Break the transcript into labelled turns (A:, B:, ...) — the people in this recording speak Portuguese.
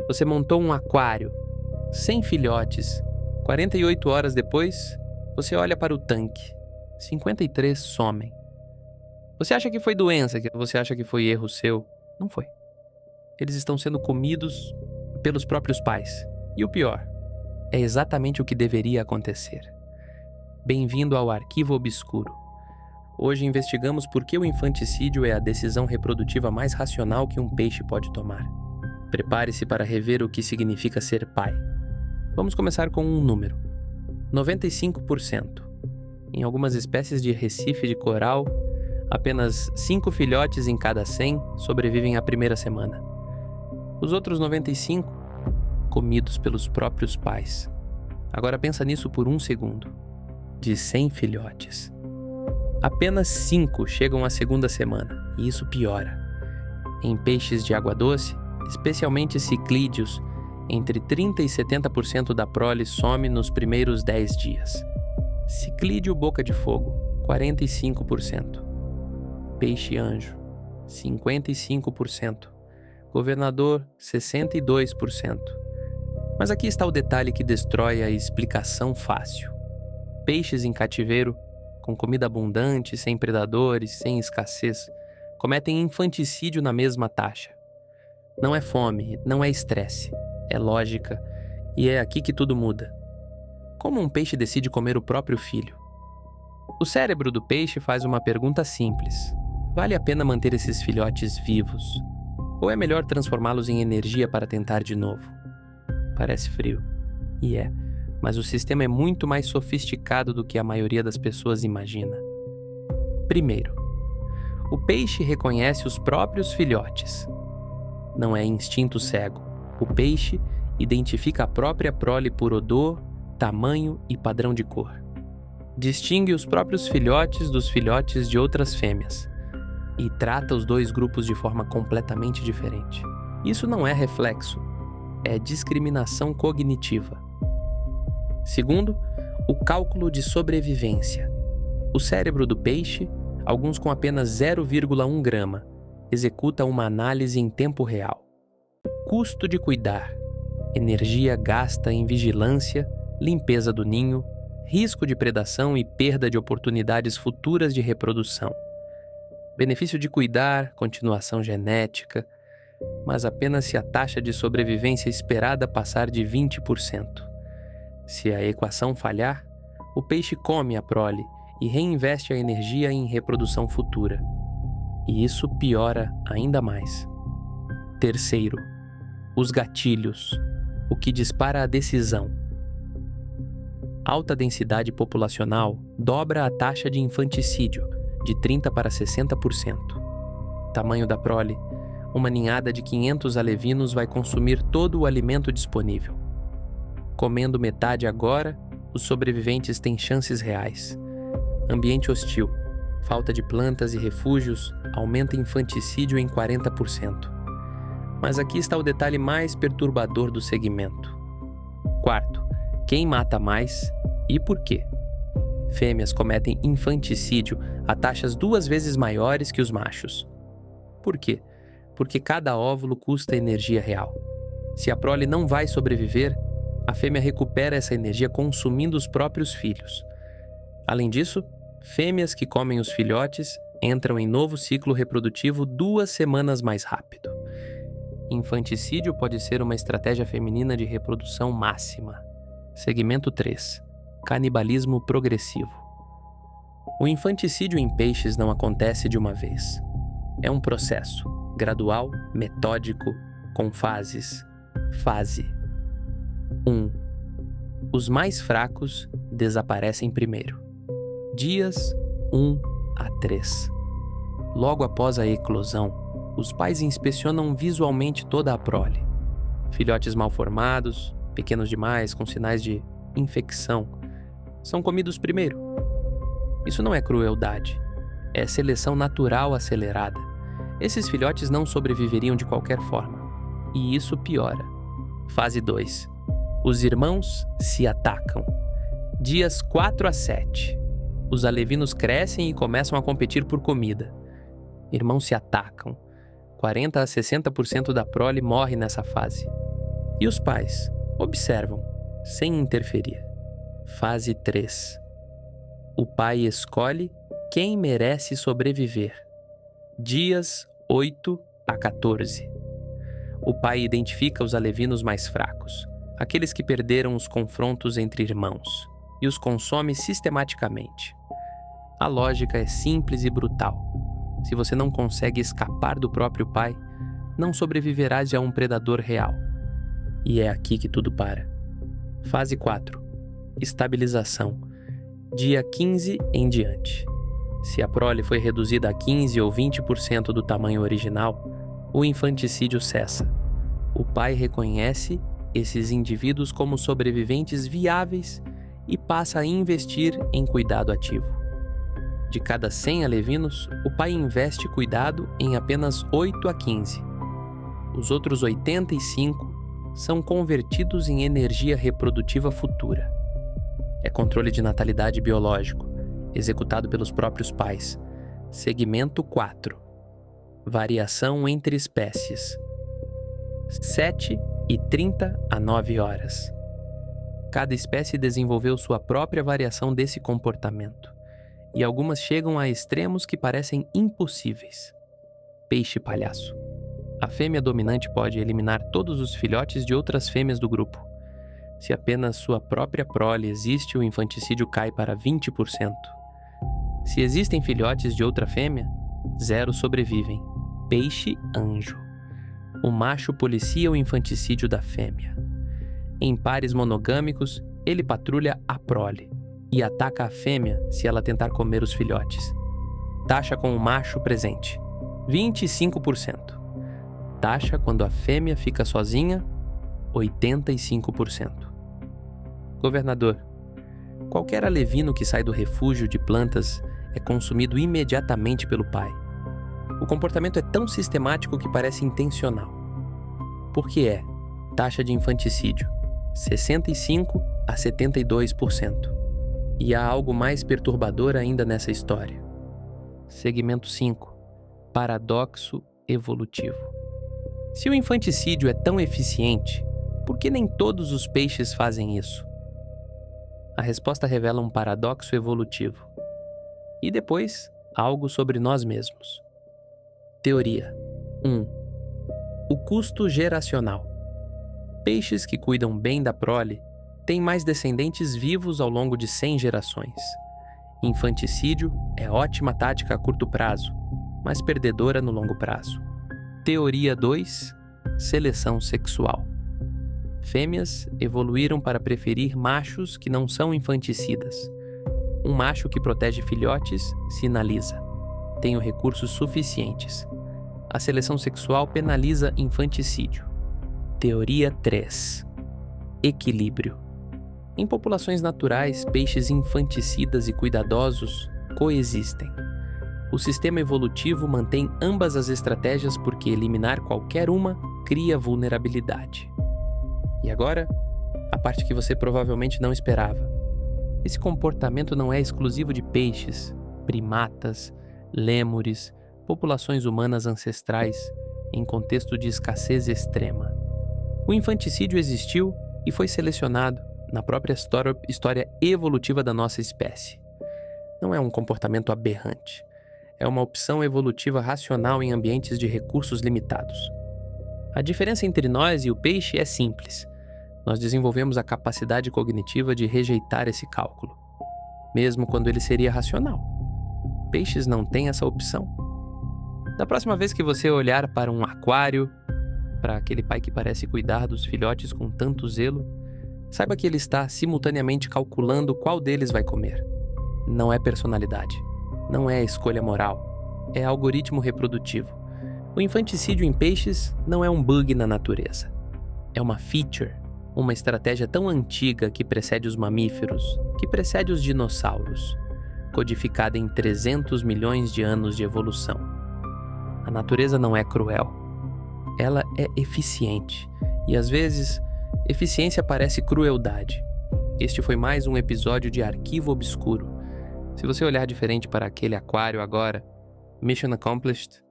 A: Você montou um aquário, 100 filhotes. 48 horas depois, você olha para o tanque. 53 somem. Você acha que foi doença, você acha que foi erro seu? Não foi. Eles estão sendo comidos pelos próprios pais. E o pior, é exatamente o que deveria acontecer. Bem-vindo ao Arquivo Obscuro. Hoje investigamos por que o infanticídio é a decisão reprodutiva mais racional que um peixe pode tomar. Prepare-se para rever o que significa ser pai. Vamos começar com um número. 95%. Em algumas espécies de recife de coral, apenas 5 filhotes em cada 100 sobrevivem à primeira semana. Os outros 95, comidos pelos próprios pais. Agora pensa nisso por um segundo. De 100 filhotes, apenas 5 chegam à segunda semana, e isso piora. Em peixes de água doce, especialmente ciclídeos, entre 30% e 70% da prole some nos primeiros 10 dias. Ciclídeo boca de fogo, 45%. Peixe-anjo, 55%. Governador, 62%. Mas aqui está o detalhe que destrói a explicação fácil. Peixes em cativeiro, com comida abundante, sem predadores, sem escassez, cometem infanticídio na mesma taxa. Não é fome, não é estresse, é lógica, e é aqui que tudo muda. Como um peixe decide comer o próprio filho? O cérebro do peixe faz uma pergunta simples. Vale a pena manter esses filhotes vivos? Ou é melhor transformá-los em energia para tentar de novo? Parece frio. E é, mas o sistema é muito mais sofisticado do que a maioria das pessoas imagina. Primeiro, o peixe reconhece os próprios filhotes. Não é instinto cego. O peixe identifica a própria prole por odor, tamanho e padrão de cor. Distingue os próprios filhotes dos filhotes de outras fêmeas e trata os dois grupos de forma completamente diferente. Isso não é reflexo, é discriminação cognitiva. Segundo, o cálculo de sobrevivência. O cérebro do peixe, alguns com apenas 0,1 grama, executa uma análise em tempo real. Custo de cuidar, energia gasta em vigilância, limpeza do ninho, risco de predação e perda de oportunidades futuras de reprodução. Benefício de cuidar, continuação genética, mas apenas se a taxa de sobrevivência esperada passar de 20%. Se a equação falhar, o peixe come a prole e reinveste a energia em reprodução futura. E isso piora ainda mais. Terceiro, os gatilhos, o que dispara a decisão. Alta densidade populacional dobra a taxa de infanticídio, de 30% para 60%. Tamanho da prole, uma ninhada de 500 alevinos vai consumir todo o alimento disponível. Comendo metade agora, os sobreviventes têm chances reais. Ambiente hostil, falta de plantas e refúgios, aumenta infanticídio em 40%. Mas aqui está o detalhe mais perturbador do segmento. Quarto, quem mata mais e por quê? Fêmeas cometem infanticídio a taxas 2 vezes maiores que os machos. Por quê? Porque cada óvulo custa energia real. Se a prole não vai sobreviver, a fêmea recupera essa energia consumindo os próprios filhos. Além disso, fêmeas que comem os filhotes entram em novo ciclo reprodutivo 2 semanas mais rápido. Infanticídio pode ser uma estratégia feminina de reprodução máxima. Segmento 3. Canibalismo progressivo. O infanticídio em peixes não acontece de uma vez. É um processo, gradual, metódico, com fases. Fase 1. Os mais fracos desaparecem primeiro. Dias 1 a 3. Logo após a eclosão, os pais inspecionam visualmente toda a prole. Filhotes mal formados, pequenos demais, com sinais de infecção, são comidos primeiro. Isso não é crueldade, é seleção natural acelerada. Esses filhotes não sobreviveriam de qualquer forma. E isso piora. Fase 2. Os irmãos se atacam. Dias 4 a 7. Os alevinos crescem e começam a competir por comida. Irmãos se atacam. 40 a 60% da prole morre nessa fase. E os pais observam, sem interferir. Fase 3. O pai escolhe quem merece sobreviver. Dias 8 a 14. O pai identifica os alevinos mais fracos, aqueles que perderam os confrontos entre irmãos, e os consome sistematicamente. A lógica é simples e brutal. Se você não consegue escapar do próprio pai, não sobreviverás a um predador real. E é aqui que tudo para. Fase 4. Estabilização. Dia 15 em diante. Se a prole foi reduzida a 15 ou 20% do tamanho original, o infanticídio cessa. O pai reconhece esses indivíduos como sobreviventes viáveis e passa a investir em cuidado ativo. De cada 100 alevinos, o pai investe cuidado em apenas 8 a 15. Os outros 85 são convertidos em energia reprodutiva futura. É controle de natalidade biológico, executado pelos próprios pais. Segmento 4. Variação entre espécies. 7h30 a 9 horas. Cada espécie desenvolveu sua própria variação desse comportamento, e algumas chegam a extremos que parecem impossíveis. Peixe palhaço. A fêmea dominante pode eliminar todos os filhotes de outras fêmeas do grupo. Se apenas sua própria prole existe, o infanticídio cai para 20%. Se existem filhotes de outra fêmea, 0 sobrevivem. Peixe anjo. O macho policia o infanticídio da fêmea. Em pares monogâmicos, ele patrulha a prole e ataca a fêmea se ela tentar comer os filhotes. Taxa com o macho presente, 25%. Taxa quando a fêmea fica sozinha, 85%. Governador, qualquer alevino que sai do refúgio de plantas é consumido imediatamente pelo pai. O comportamento é tão sistemático que parece intencional. Por que é? Taxa de infanticídio, 65% a 72%. E há algo mais perturbador ainda nessa história. Segmento 5. Paradoxo evolutivo. Se o infanticídio é tão eficiente, por que nem todos os peixes fazem isso? A resposta revela um paradoxo evolutivo. E depois, algo sobre nós mesmos. Teoria 1. O custo geracional. Peixes que cuidam bem da prole têm mais descendentes vivos ao longo de 100 gerações. Infanticídio é ótima tática a curto prazo, mas perdedora no longo prazo. Teoria 2. Seleção sexual. Fêmeas evoluíram para preferir machos que não são infanticidas. Um macho que protege filhotes sinaliza: tenho recursos suficientes. A seleção sexual penaliza infanticídio. Teoria 3. Equilíbrio. Em populações naturais, peixes infanticidas e cuidadosos coexistem. O sistema evolutivo mantém ambas as estratégias porque eliminar qualquer uma cria vulnerabilidade. E agora, a parte que você provavelmente não esperava. Esse comportamento não é exclusivo de peixes, primatas, lêmures, populações humanas ancestrais em contexto de escassez extrema. O infanticídio existiu e foi selecionado na própria história evolutiva da nossa espécie. Não é um comportamento aberrante. É uma opção evolutiva racional em ambientes de recursos limitados. A diferença entre nós e o peixe é simples. Nós desenvolvemos a capacidade cognitiva de rejeitar esse cálculo, mesmo quando ele seria racional. Peixes não têm essa opção. Da próxima vez que você olhar para um aquário, para aquele pai que parece cuidar dos filhotes com tanto zelo, saiba que ele está simultaneamente calculando qual deles vai comer. Não é personalidade, não é escolha moral, é algoritmo reprodutivo. O infanticídio em peixes não é um bug na natureza. É uma feature, uma estratégia tão antiga que precede os mamíferos, que precede os dinossauros, codificada em 300 milhões de anos de evolução. A natureza não é cruel. Ela é eficiente. E às vezes, eficiência parece crueldade. Este foi mais um episódio de Arquivo Obscuro. Se você olhar diferente para aquele aquário agora, mission accomplished.